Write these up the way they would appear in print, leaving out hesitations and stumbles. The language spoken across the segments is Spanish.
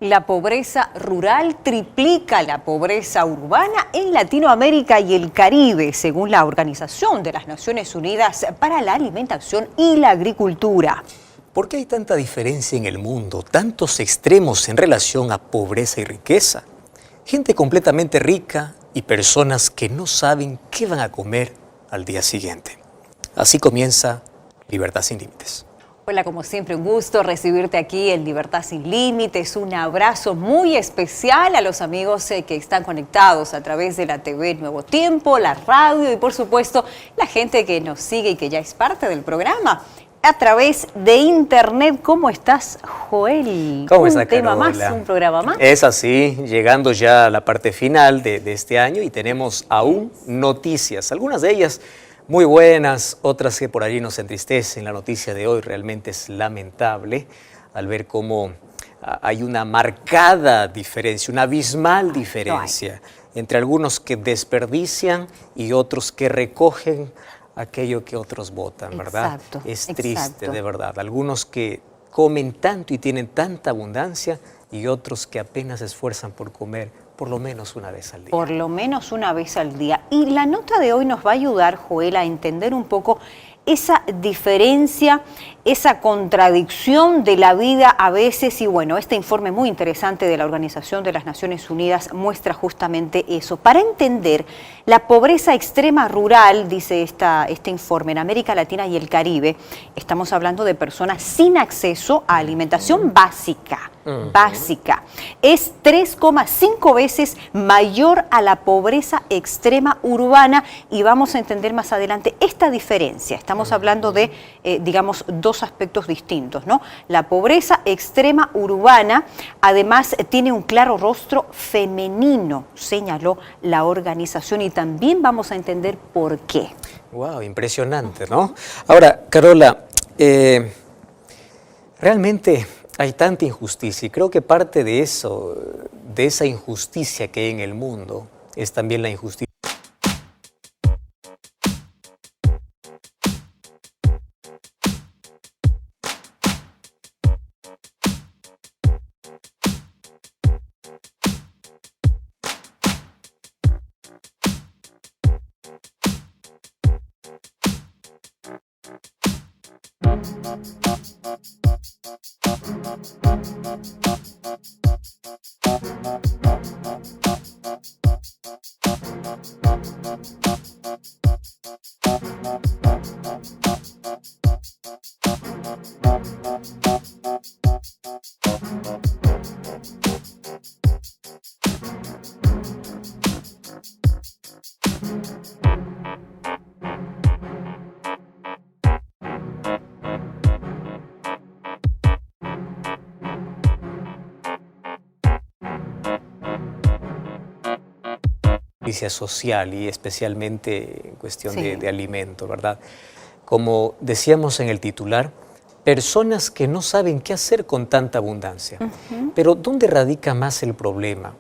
La pobreza rural triplica la pobreza urbana en Latinoamérica y el Caribe, según la Organización de las Naciones Unidas para la Alimentación y la Agricultura. ¿Por qué hay tanta diferencia en el mundo, tantos extremos en relación a pobreza y riqueza? Gente completamente rica y personas que no saben qué van a comer al día siguiente. Así comienza Libertad sin Límites. Hola, como siempre, un gusto recibirte aquí en Libertad Sin Límites. Un abrazo muy especial a los amigos que están conectados a través de la TV Nuevo Tiempo, la radio y, por supuesto, la gente que nos sigue y que ya es parte del programa a través de internet. ¿Cómo estás, Joel? ¿Cómo está, Un tema Carola? más, un programa más. Es así, llegando ya a la parte final de este año y tenemos aún noticias, algunas de ellas muy buenas, otras que por allí nos entristecen. La noticia de hoy realmente es lamentable al ver cómo hay una marcada diferencia, una abismal diferencia entre algunos que desperdician y otros que recogen aquello que otros botan, ¿verdad? Exacto, es triste, exacto. de verdad. Algunos que comen tanto y tienen tanta abundancia y otros que apenas se esfuerzan por comer por lo menos una vez al día. Por lo menos una vez al día. Y la nota de hoy nos va a ayudar, Joel, a entender un poco esa diferencia, esa contradicción de la vida a veces. Y bueno, este informe muy interesante de la Organización de las Naciones Unidas muestra justamente eso. Para entender la pobreza extrema rural, dice este informe, en América Latina y el Caribe, estamos hablando de personas sin acceso a alimentación básica. Básica. Es 3,5 veces mayor a la pobreza extrema urbana y vamos a entender más adelante esta diferencia. Estamos hablando de, digamos, dos aspectos distintos, ¿no? La pobreza extrema urbana, además, tiene un claro rostro femenino, señaló la organización, y también vamos a entender por qué. Wow, impresionante, ¿no? Ahora, Carola, realmente hay tanta injusticia y creo que parte de eso, de esa injusticia que hay en el mundo, es también la injusticia. Social y especialmente en cuestión de alimento, ¿verdad? Como decíamos en el titular, personas que no saben qué hacer con tanta abundancia. Pero ¿dónde radica más el problema?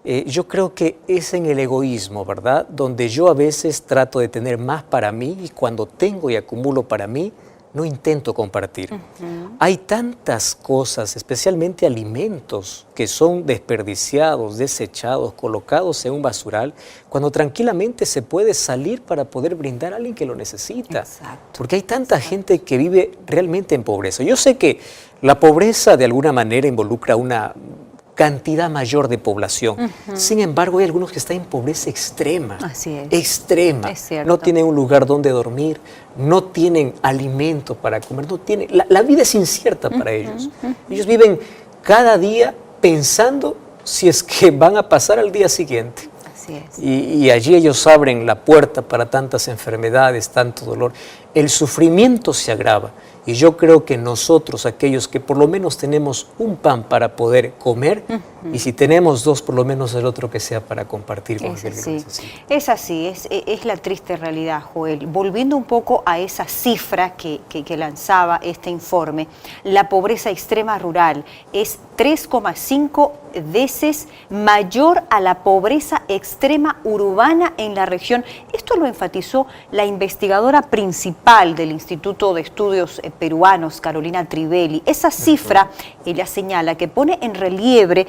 Yo creo que es en el egoísmo, ¿verdad? Donde yo a veces trato de tener más para mí y cuando tengo y acumulo para mí, no intento compartir. Hay tantas cosas, especialmente alimentos, que son desperdiciados, desechados, colocados en un basural, cuando tranquilamente se puede salir para poder brindar a alguien que lo necesita. Exacto. Porque hay tanta gente que vive realmente en pobreza. Yo sé que la pobreza de alguna manera involucra una cantidad mayor de población. Sin embargo, hay algunos que están en pobreza extrema. Así es. Extrema. Es cierto. No tienen un lugar donde dormir, no tienen alimento para comer, no tienen, la vida es incierta para ellos. Ellos viven cada día pensando si es que van a pasar al día siguiente. Así es. Y allí ellos abren la puerta para tantas enfermedades, tanto dolor. El sufrimiento se agrava. Y yo creo que nosotros, aquellos que por lo menos tenemos un pan para poder comer, Y si tenemos dos, por lo menos el otro que sea para compartir con aquel que lo necesita. Es así, es la triste realidad, Joel. Volviendo un poco a esa cifra que lanzaba este informe, la pobreza extrema rural es 3,5 veces mayor a la pobreza extrema urbana en la región. Esto lo enfatizó la investigadora principal del Instituto de Estudios Peruanos, Carolina Trivelli. Esa cifra, ella señala que pone en relieve,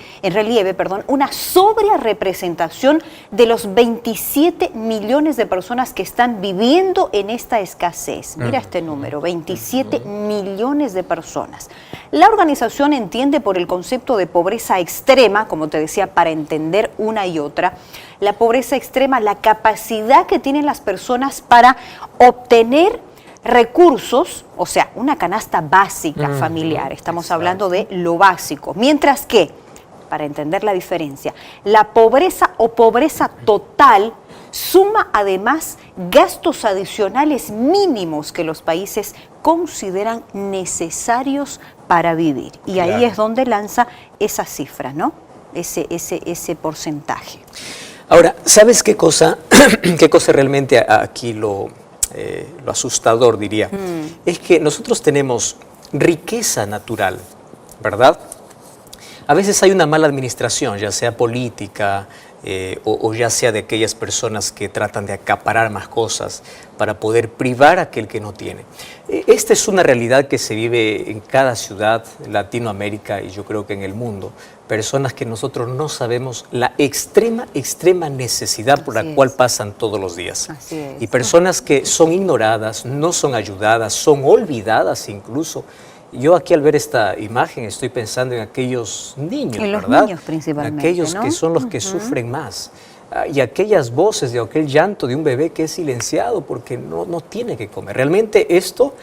una sobrerepresentación de los 27 millones de personas que están viviendo en esta escasez. Mira este número, 27 millones de personas. La organización entiende por el concepto de pobreza extrema, como te decía, para entender una y otra, la pobreza extrema, la capacidad que tienen las personas para obtener recursos, o sea, una canasta básica familiar, estamos hablando de lo básico, mientras que, para entender la diferencia, la pobreza o pobreza total suma además gastos adicionales mínimos que los países consideran necesarios para vivir. Y ahí es donde lanza esa cifra, ¿no? Ese porcentaje. Ahora, ¿sabes qué cosa realmente aquí lo asustador, diría? Es que nosotros tenemos riqueza natural, ¿verdad? A veces hay una mala administración, ya sea política o ya sea de aquellas personas que tratan de acaparar más cosas para poder privar a aquel que no tiene. Esta es una realidad que se vive en cada ciudad, en Latinoamérica y yo creo que en el mundo. Personas que nosotros no sabemos la extrema necesidad por la cual pasan todos los días. Así es. Y personas que son ignoradas, no son ayudadas, son olvidadas incluso. Yo aquí al ver esta imagen estoy pensando en aquellos niños, en los ¿verdad? niños principalmente, aquellos ¿no? que son los que sufren más. Y aquellas voces de aquel llanto de un bebé que es silenciado porque no tiene que comer. Realmente esto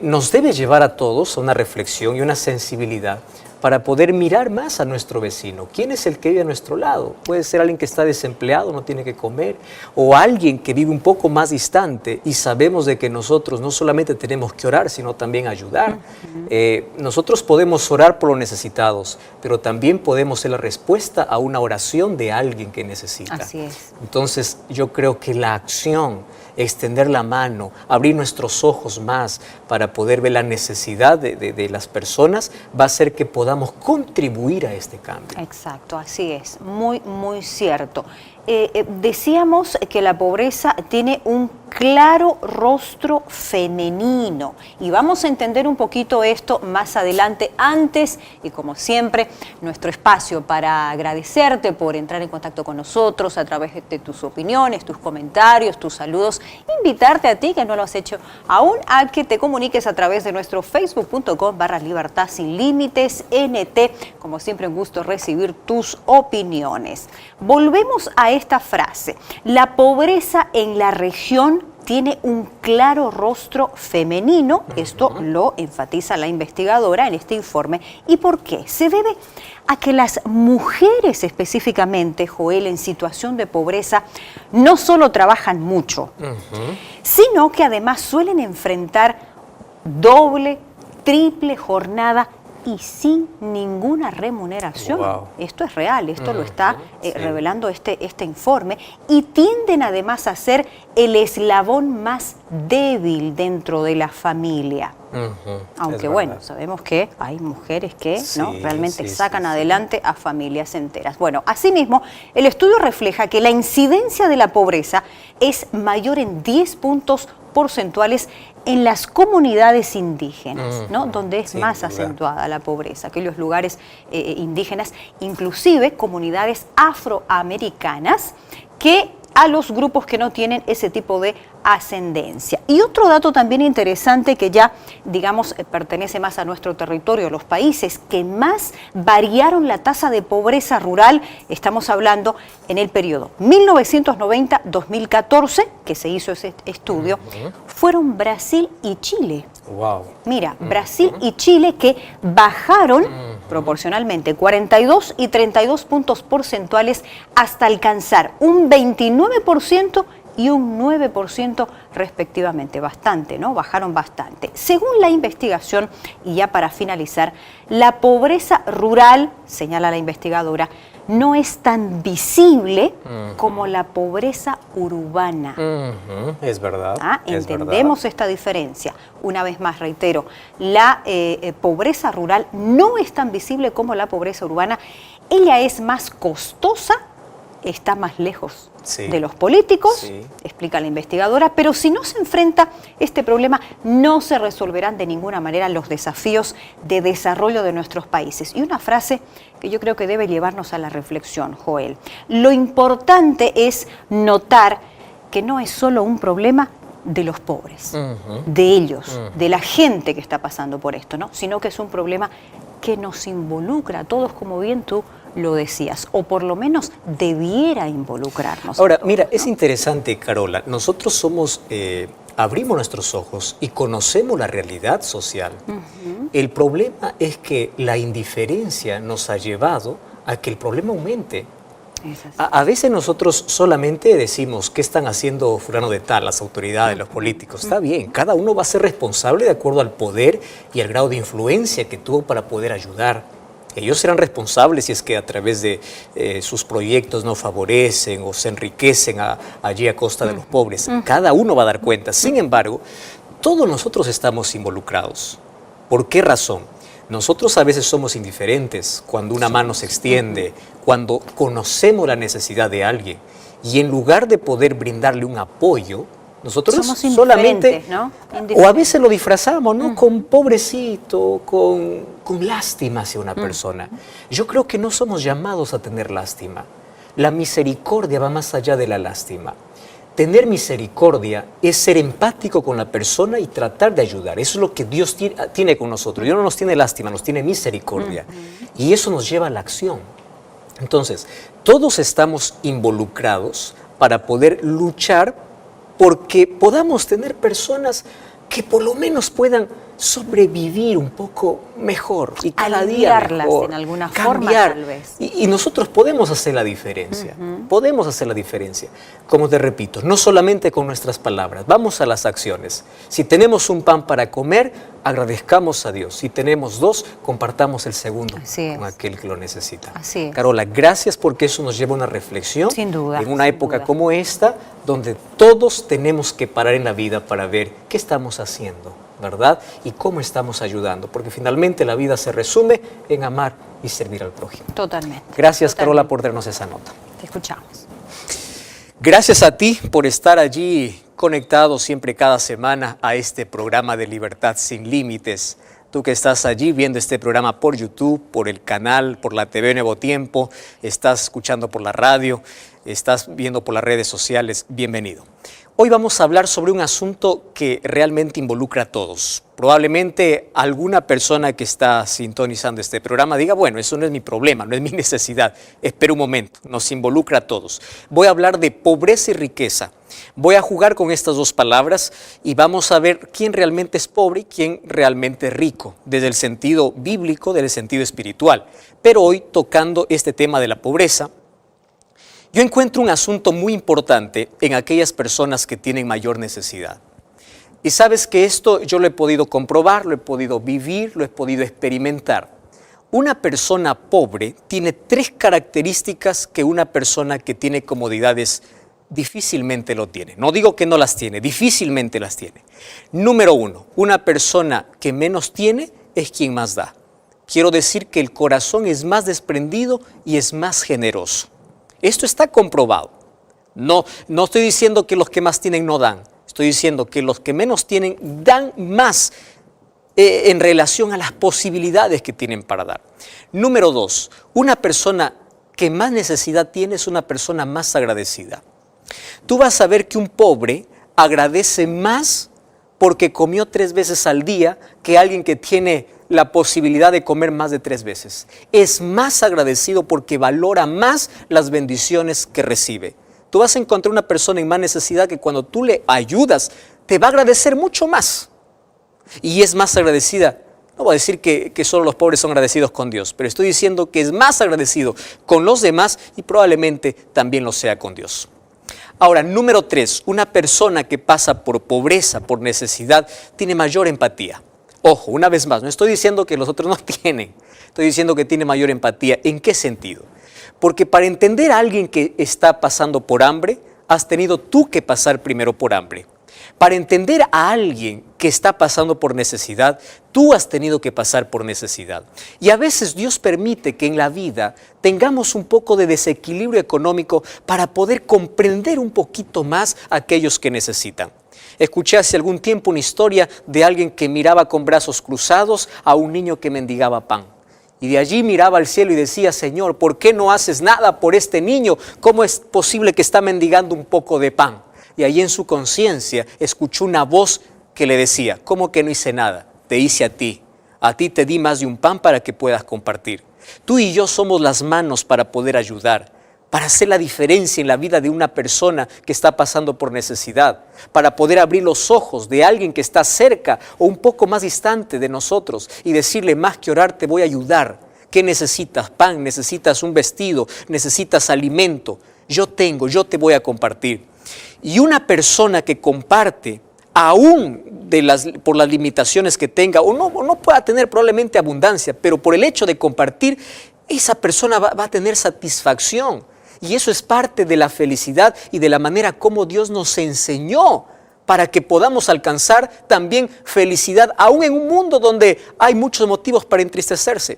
nos debe llevar a todos a una reflexión y una sensibilidad para poder mirar más a nuestro vecino. ¿Quién es el que vive a nuestro lado? Puede ser alguien que está desempleado, no tiene que comer, o alguien que vive un poco más distante y sabemos de que nosotros no solamente tenemos que orar, sino también ayudar. Nosotros podemos orar por los necesitados, pero también podemos ser la respuesta a una oración de alguien que necesita. Así es. Entonces, yo creo que la acción, extender la mano, abrir nuestros ojos más para poder ver la necesidad de las personas, va a hacer que podamos contribuir a este cambio. Exacto, así es, muy cierto. Decíamos que la pobreza tiene un claro rostro femenino y vamos a entender un poquito esto más adelante. Antes, y como siempre, nuestro espacio para agradecerte por entrar en contacto con nosotros a través de tus opiniones, tus comentarios, tus saludos, invitarte a ti que no lo has hecho aún a que te comuniques a través de nuestro facebook.com/Libertad Sin Límites NT. Como siempre, un gusto recibir tus opiniones. Volvemos a esta frase: la pobreza en la región tiene un claro rostro femenino. Esto lo enfatiza la investigadora en este informe. ¿Y por qué? Se debe a que las mujeres específicamente, Joel, en situación de pobreza, no solo trabajan mucho, sino que además suelen enfrentar doble, triple jornada y sin ninguna remuneración. Wow. Esto es real, esto lo está revelando este informe, y tienden además a ser el eslabón más débil dentro de la familia. Aunque bueno, sabemos que hay mujeres que realmente sacan adelante a familias enteras. Bueno, asimismo, el estudio refleja que la incidencia de la pobreza es mayor en 10 puntos porcentuales en las comunidades indígenas, ¿no? Donde es más acentuada la pobreza, aquellos lugares indígenas, inclusive comunidades afroamericanas, que a los grupos que no tienen ese tipo de ascendencia. Y otro dato también interesante que ya, digamos, pertenece más a nuestro territorio, los países que más variaron la tasa de pobreza rural, estamos hablando en el periodo 1990-2014, que se hizo ese estudio, fueron Brasil y Chile. Wow. Mira, Brasil y Chile, que bajaron proporcionalmente 42 y 32 puntos porcentuales hasta alcanzar un 29% y un 9% respectivamente. Bastante, ¿no? Bajaron bastante. Según la investigación, y ya para finalizar, la pobreza rural, señala la investigadora, no es tan visible como la pobreza urbana. Es verdad. Entendemos esta diferencia. Una vez más, reitero, la pobreza rural no es tan visible como la pobreza urbana. Ella es más costosa, está más lejos de los políticos, explica la investigadora, pero si no se enfrenta este problema, no se resolverán de ninguna manera los desafíos de desarrollo de nuestros países. Y una frase que yo creo que debe llevarnos a la reflexión, Joel. Lo importante es notar que no es solo un problema de los pobres, de ellos, de la gente que está pasando por esto, ¿no? Sino que es un problema que nos involucra a todos, como bien tú lo decías, o por lo menos debiera involucrarnos. Ahora, mira, es interesante, Carola, nosotros abrimos nuestros ojos y conocemos la realidad social. El problema es que la indiferencia nos ha llevado a que el problema aumente. A veces nosotros solamente decimos qué están haciendo fulano de tal, las autoridades, los políticos. Está bien, cada uno va a ser responsable de acuerdo al poder y al grado de influencia que tuvo para poder ayudar. Ellos serán responsables si es que a través de sus proyectos no favorecen o se enriquecen allí a costa de los pobres. Cada uno va a dar cuenta. Sin embargo, todos nosotros estamos involucrados. ¿Por qué razón? Nosotros a veces somos indiferentes cuando una mano se extiende, cuando conocemos la necesidad de alguien y en lugar de poder brindarle un apoyo, nosotros somos solamente, ¿no? O a veces lo disfrazamos, ¿no? Con pobrecito, con lástima hacia una persona. Yo creo que no somos llamados a tener lástima. La misericordia va más allá de la lástima. Tener misericordia es ser empático con la persona y tratar de ayudar. Eso es lo que Dios tiene con nosotros. Dios no nos tiene lástima, nos tiene misericordia. Y eso nos lleva a la acción. Entonces, todos estamos involucrados para poder luchar porque podamos tener personas que por lo menos puedan sobrevivir un poco mejor y cada día mejor, en alguna forma tal vez. Y nosotros podemos hacer la diferencia, podemos hacer la diferencia. Como te repito, no solamente con nuestras palabras, vamos a las acciones. Si tenemos un pan para comer, agradezcamos a Dios. Si tenemos dos, compartamos el segundo con aquel que lo necesita. Así es. Carola, gracias porque eso nos lleva a una reflexión. Sin duda. En una época como esta, donde todos tenemos que parar en la vida para ver qué estamos haciendo, ¿verdad? Y cómo estamos ayudando, porque finalmente la vida se resume en amar y servir al prójimo. Totalmente. Gracias, Carola, por darnos esa nota. Te escuchamos. Gracias a ti por estar allí conectado siempre cada semana a este programa de Libertad Sin Límites. Tú que estás allí viendo este programa por YouTube, por el canal, por la TV Nuevo Tiempo, estás escuchando por la radio, estás viendo por las redes sociales, bienvenido. Hoy vamos a hablar sobre un asunto que realmente involucra a todos. Probablemente alguna persona que está sintonizando este programa diga, bueno, eso no es mi problema, no es mi necesidad. Espera un momento, nos involucra a todos. Voy a hablar de pobreza y riqueza. Voy a jugar con estas dos palabras y vamos a ver quién realmente es pobre y quién realmente es rico, desde el sentido bíblico, desde el sentido espiritual. Pero hoy, tocando este tema de la pobreza, yo encuentro un asunto muy importante en aquellas personas que tienen mayor necesidad. Y sabes que esto yo lo he podido comprobar, lo he podido vivir, lo he podido experimentar. Una persona pobre tiene 3 características que una persona que tiene comodidades difícilmente lo tiene. No digo que no las tiene, difícilmente las tiene. Número 1, una persona que menos tiene es quien más da. Quiero decir que el corazón es más desprendido y es más generoso. Esto está comprobado. No estoy diciendo que los que más tienen no dan. Estoy diciendo que los que menos tienen dan más en relación a las posibilidades que tienen para dar. Número 2, una persona que más necesidad tiene es una persona más agradecida. Tú vas a ver que un pobre agradece más porque comió 3 veces al día que alguien que tiene la posibilidad de comer más de 3 veces. Es más agradecido porque valora más las bendiciones que recibe. Tú vas a encontrar una persona en más necesidad que cuando tú le ayudas, te va a agradecer mucho más. Y es más agradecida. No voy a decir que solo los pobres son agradecidos con Dios, pero estoy diciendo que es más agradecido con los demás y probablemente también lo sea con Dios. Ahora, número 3, una persona que pasa por pobreza, por necesidad, tiene mayor empatía. Ojo, una vez más, no estoy diciendo que los otros no tienen, estoy diciendo que tiene mayor empatía. ¿En qué sentido? Porque para entender a alguien que está pasando por hambre, has tenido tú que pasar primero por hambre. Para entender a alguien que está pasando por necesidad, tú has tenido que pasar por necesidad. Y a veces Dios permite que en la vida tengamos un poco de desequilibrio económico para poder comprender un poquito más a aquellos que necesitan. Escuché hace algún tiempo una historia de alguien que miraba con brazos cruzados a un niño que mendigaba pan. Y de allí miraba al cielo y decía: Señor, ¿por qué no haces nada por este niño? ¿Cómo es posible que está mendigando un poco de pan? Y allí en su conciencia escuchó una voz que le decía: ¿cómo que no hice nada? Te hice a ti te di más de un pan para que puedas compartir. Tú y yo somos las manos para poder ayudar, para hacer la diferencia en la vida de una persona que está pasando por necesidad, para poder abrir los ojos de alguien que está cerca o un poco más distante de nosotros y decirle: más que orar, te voy a ayudar. ¿Qué necesitas? Pan, necesitas un vestido, necesitas alimento. Yo te voy a compartir. Y una persona que comparte, aún por las limitaciones que tenga, o no pueda tener probablemente abundancia, pero por el hecho de compartir, esa persona va a tener satisfacción. Y eso es parte de la felicidad y de la manera como Dios nos enseñó para que podamos alcanzar también felicidad, aún en un mundo donde hay muchos motivos para entristecerse.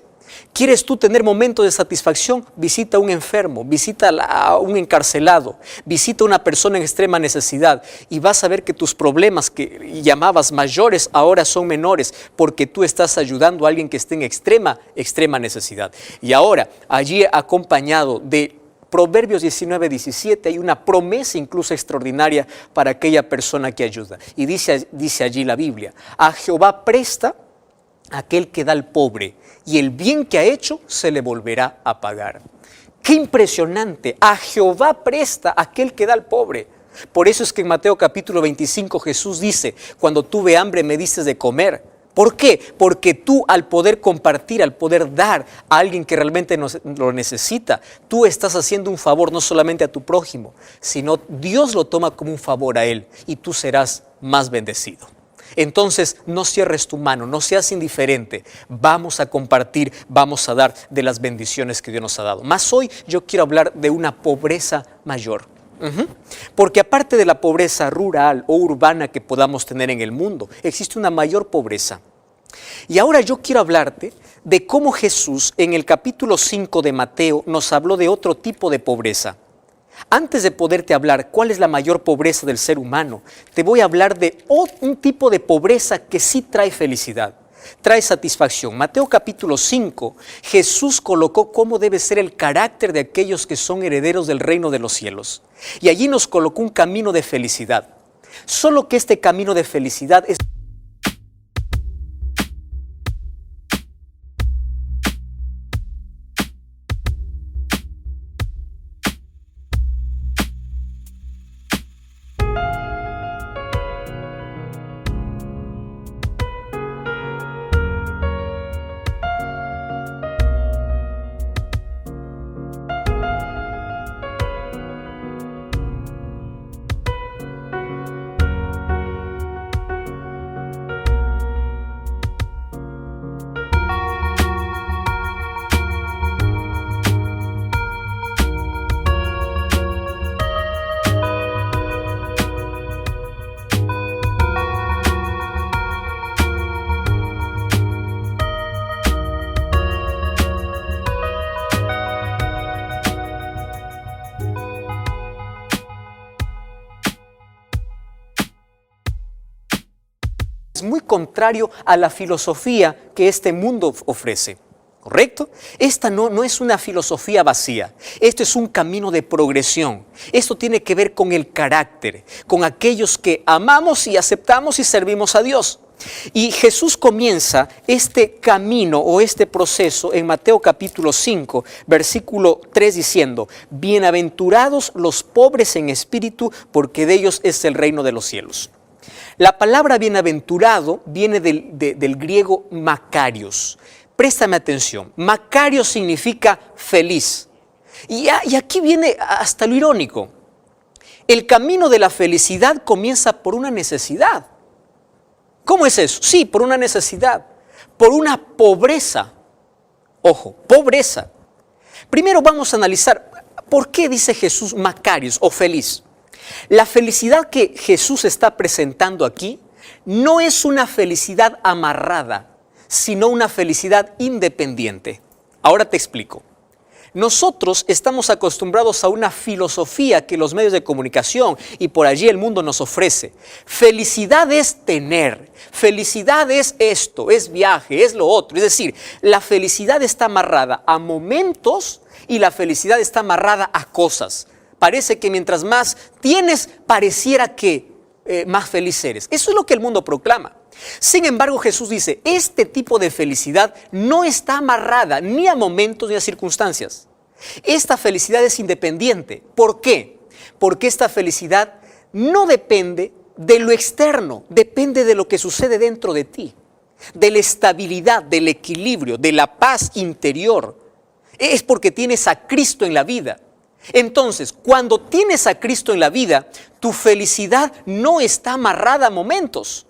¿Quieres tú tener momentos de satisfacción? Visita a un enfermo, visita a un encarcelado, visita a una persona en extrema necesidad y vas a ver que tus problemas que llamabas mayores ahora son menores porque tú estás ayudando a alguien que esté en extrema necesidad. Y ahora, allí acompañado de Proverbios 19:17 hay una promesa incluso extraordinaria para aquella persona que ayuda. Y dice allí la Biblia: a Jehová presta aquel que da al pobre, y el bien que ha hecho se le volverá a pagar. ¡Qué impresionante! A Jehová presta aquel que da al pobre. Por eso es que en Mateo capítulo 25 Jesús dice: cuando tuve hambre me diste de comer. ¿Por qué? Porque tú, al poder compartir, al poder dar a alguien que realmente lo necesita, tú estás haciendo un favor no solamente a tu prójimo, sino Dios lo toma como un favor a él y tú serás más bendecido. Entonces, no cierres tu mano, no seas indiferente. Vamos a compartir, vamos a dar de las bendiciones que Dios nos ha dado. Más hoy yo quiero hablar de una pobreza mayor. Porque aparte de la pobreza rural o urbana que podamos tener en el mundo, existe una mayor pobreza. Y ahora yo quiero hablarte de cómo Jesús en el capítulo 5 de Mateo nos habló de otro tipo de pobreza. Antes de poderte hablar cuál es la mayor pobreza del ser humano, te voy a hablar de un tipo de pobreza que sí trae felicidad, trae satisfacción. Mateo capítulo 5, Jesús colocó cómo debe ser el carácter de aquellos que son herederos del reino de los cielos. Y allí nos colocó un camino de felicidad. Solo que este camino de felicidad es muy contrario a la filosofía que este mundo ofrece, ¿correcto? Esta no es una filosofía vacía, esto es un camino de progresión. Esto tiene que ver con el carácter, con aquellos que amamos y aceptamos y servimos a Dios. Y Jesús comienza este camino o este proceso en Mateo capítulo 5, versículo 3 diciendo: bienaventurados los pobres en espíritu, porque de ellos es el reino de los cielos. La palabra bienaventurado viene del griego makarios. Préstame atención. Makarios significa feliz. Y aquí viene hasta lo irónico. El camino de la felicidad comienza por una necesidad. ¿Cómo es eso? Sí, por una necesidad, por una pobreza. Ojo, pobreza. Primero vamos a analizar por qué dice Jesús Macarios o feliz. La felicidad que Jesús está presentando aquí no es una felicidad amarrada, sino una felicidad independiente. Ahora te explico. Nosotros estamos acostumbrados a una filosofía que los medios de comunicación y por allí el mundo nos ofrece. Felicidad es tener, felicidad es esto, es viaje, es lo otro. Es decir, la felicidad está amarrada a momentos y la felicidad está amarrada a cosas. Parece que mientras más tienes, pareciera que más feliz eres. Eso es lo que el mundo proclama. Sin embargo, Jesús dice, este tipo de felicidad no está amarrada ni a momentos ni a circunstancias. Esta felicidad es independiente. ¿Por qué? Porque esta felicidad no depende de lo externo, depende de lo que sucede dentro de ti, de la estabilidad, del equilibrio, de la paz interior. Es porque tienes a Cristo en la vida. Entonces, cuando tienes a Cristo en la vida, tu felicidad no está amarrada a momentos.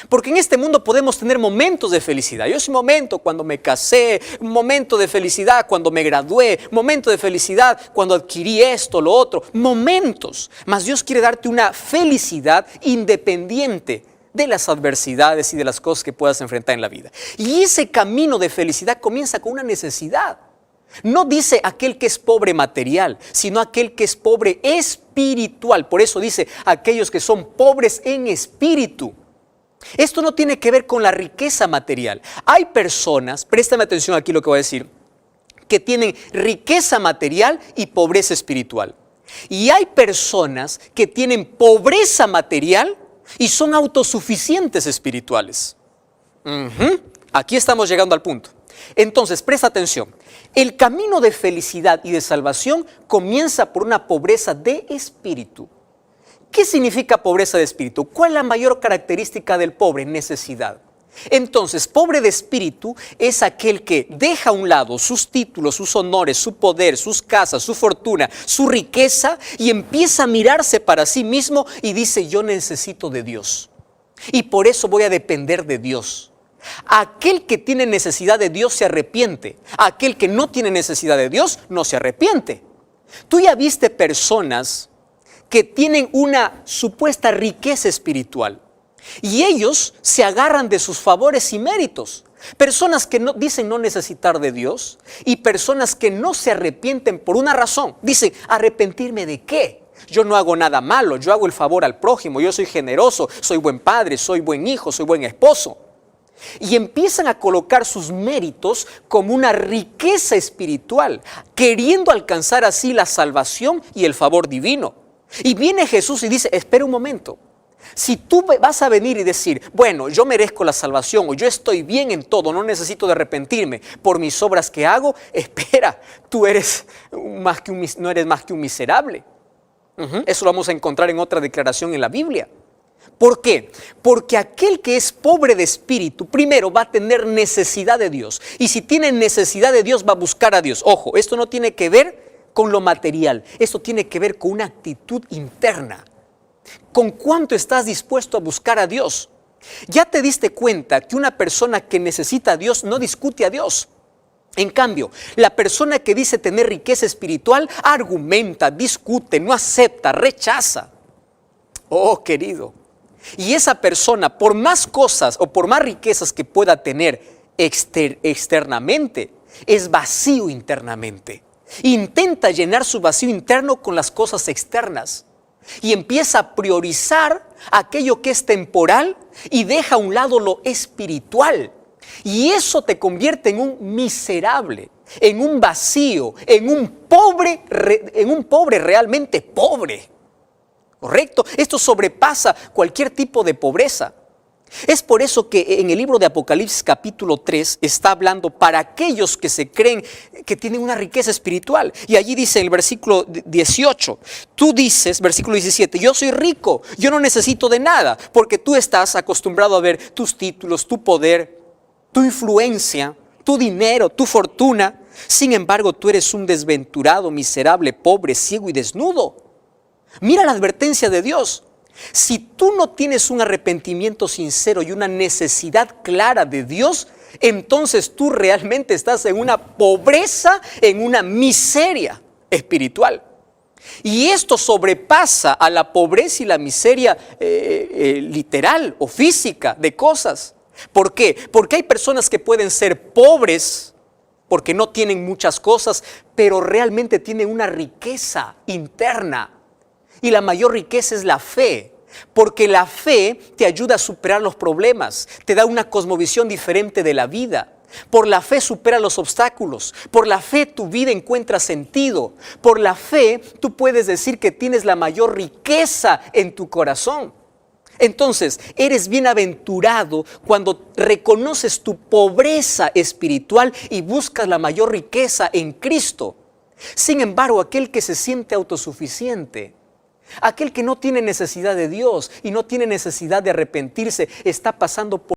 Porque en este mundo podemos tener momentos de felicidad. Yo soy un momento cuando me casé, un momento de felicidad cuando me gradué, un momento de felicidad cuando adquirí esto, lo otro. Momentos. Mas Dios quiere darte una felicidad independiente de las adversidades y de las cosas que puedas enfrentar en la vida. Y ese camino de felicidad comienza con una necesidad. No dice aquel que es pobre material, sino aquel que es pobre espiritual. Por eso dice aquellos que son pobres en espíritu. Esto no tiene que ver con la riqueza material. Hay personas, préstame atención aquí lo que voy a decir, que tienen riqueza material y pobreza espiritual. Y hay personas que tienen pobreza material y son autosuficientes espirituales. Aquí estamos llegando al punto. Entonces, presta atención. El camino de felicidad y de salvación comienza por una pobreza de espíritu. ¿Qué significa pobreza de espíritu? ¿Cuál es la mayor característica del pobre? Necesidad. Entonces, pobre de espíritu es aquel que deja a un lado sus títulos, sus honores, su poder, sus casas, su fortuna, su riqueza y empieza a mirarse para sí mismo y dice, yo necesito de Dios. Y por eso voy a depender de Dios. Aquel que tiene necesidad de Dios se arrepiente. Aquel que no tiene necesidad de Dios no se arrepiente. Tú ya viste personas que tienen una supuesta riqueza espiritual y ellos se agarran de sus favores y méritos. Personas que dicen no necesitar de Dios y personas que no se arrepienten por una razón. Dicen, ¿arrepentirme de qué? Yo no hago nada malo, yo hago el favor al prójimo, yo soy generoso, soy buen padre, soy buen hijo, soy buen esposo. Y empiezan a colocar sus méritos como una riqueza espiritual, queriendo alcanzar así la salvación y el favor divino. Y viene Jesús y dice, espera un momento. Si tú vas a venir y decir, bueno, yo merezco la salvación o yo estoy bien en todo, no necesito de arrepentirme por mis obras que hago, espera, tú no eres más que un miserable. Eso lo vamos a encontrar en otra declaración en la Biblia. ¿Por qué? Porque aquel que es pobre de espíritu, primero va a tener necesidad de Dios. Y si tiene necesidad de Dios, va a buscar a Dios. Ojo, esto no tiene que ver con lo material. Esto tiene que ver con una actitud interna. ¿Con cuánto estás dispuesto a buscar a Dios? Ya te diste cuenta que una persona que necesita a Dios no discute a Dios. En cambio, la persona que dice tener riqueza espiritual argumenta, discute, no acepta, rechaza. Oh, querido. Y esa persona, por más cosas o por más riquezas que pueda tener externamente, es vacío internamente. Intenta llenar su vacío interno con las cosas externas y empieza a priorizar aquello que es temporal y deja a un lado lo espiritual. Y eso te convierte en un miserable, en un vacío, en un pobre realmente pobre. ¿Correcto? Esto sobrepasa cualquier tipo de pobreza. Es por eso que en el libro de Apocalipsis capítulo 3 está hablando para aquellos que se creen que tienen una riqueza espiritual. Y allí dice en el versículo 18, tú dices, versículo 17, yo soy rico, yo no necesito de nada, porque tú estás acostumbrado a ver tus títulos, tu poder, tu influencia, tu dinero, tu fortuna. Sin embargo, tú eres un desventurado, miserable, pobre, ciego y desnudo. Mira la advertencia de Dios. Si tú no tienes un arrepentimiento sincero y una necesidad clara de Dios, entonces tú realmente estás en una pobreza, en una miseria espiritual. Y esto sobrepasa a la pobreza y la miseria literal o física de cosas. ¿Por qué? Porque hay personas que pueden ser pobres porque no tienen muchas cosas, pero realmente tienen una riqueza interna. Y la mayor riqueza es la fe, porque la fe te ayuda a superar los problemas, te da una cosmovisión diferente de la vida. Por la fe supera los obstáculos, por la fe tu vida encuentra sentido, por la fe tú puedes decir que tienes la mayor riqueza en tu corazón. Entonces, eres bienaventurado cuando reconoces tu pobreza espiritual y buscas la mayor riqueza en Cristo. Sin embargo, aquel que se siente autosuficiente, aquel que no tiene necesidad de Dios y no tiene necesidad de arrepentirse, está pasando por